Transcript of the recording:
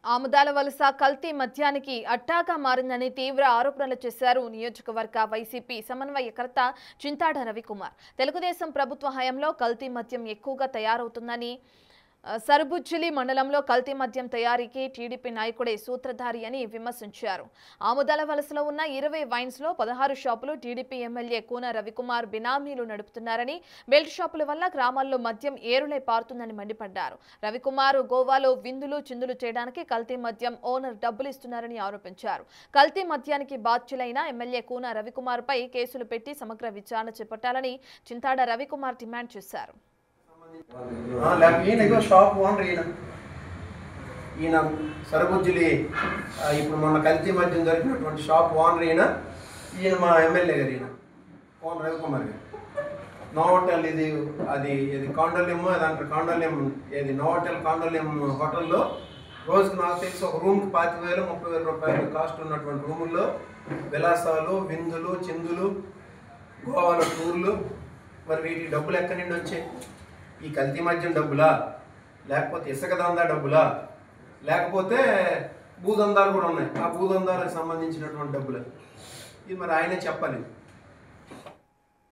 ఆముదాల వలస కల్తీ మద్యానికి అట్టాగా మారిందని తీవ్ర ఆరోపణలు చేశారు నియోజకవర్గ వైసీపీ సమన్వయకర్త చింతాడ రవికుమార్. తెలుగుదేశం ప్రభుత్వ హయాంలో కల్తీ మద్యం ఎక్కువగా తయారవుతుందని, సరుబుజ్జిలి మండలంలో కల్తీ మద్యం తయారీకి టీడీపీ నాయకుడే సూత్రధారి అని విమర్శించారు. ఆముదాల వలసలో ఉన్న 20 వైన్స్ లో 16 షాపులు టీడీపీ ఎమ్మెల్యే కూన రవికుమార్ బినామీలు నడుపుతున్నారని, బెల్ట్ షాపుల వల్ల గ్రామాల్లో మద్యం ఏరులై పారుతుందని మండిపడ్డారు. రవికుమార్ గోవాలో విందులు చిందులు చేయడానికి కల్తీ మద్యం ఓనర్ డబ్బులు ఇస్తున్నారని ఆరోపించారు. కల్తీ మద్యానికి బాధ్యులైన ఎమ్మెల్యే కూన రవికుమార్ పై కేసులు పెట్టి సమగ్ర విచారణ చేపట్టాలని చింతాడ రవికుమార్ డిమాండ్ చేశారు. షాప్ ఓనర్ ఈయన సరబుజ్జిలి ఇప్పుడు మొన్న కల్తీ మద్యం దొరికినటువంటి షాప్ ఓనర్ ఈయన మా ఎమ్మెల్యే గారు కోన రవికుమార్ గారు. నోవోటెల్ ఇది కాండోలియం, అదంటారు కాండోలియం, నోవోటెల్ కాండోలియం హోటల్లో రోజుకు నాకు తెలిసి ఒక రూమ్కి 25,000-30,000 రూపాయలు కాస్ట్ ఉన్నటువంటి రూముల్లో విలాసాలు, విందులు, చిందులు, గోవాలో టూర్లు. మరి వీటి డబ్బులు ఎక్కడి నుండి వచ్చాయి? ఈ కల్తీ మద్యం డబ్బులా, లేకపోతే ఇసుక దందా డబ్బులా, లేకపోతే భూదందాలు కూడా ఉన్నాయి, ఆ భూదందాలకు సంబంధించినటువంటి డబ్బులు? ఇది మరి ఆయనే చెప్పాలి.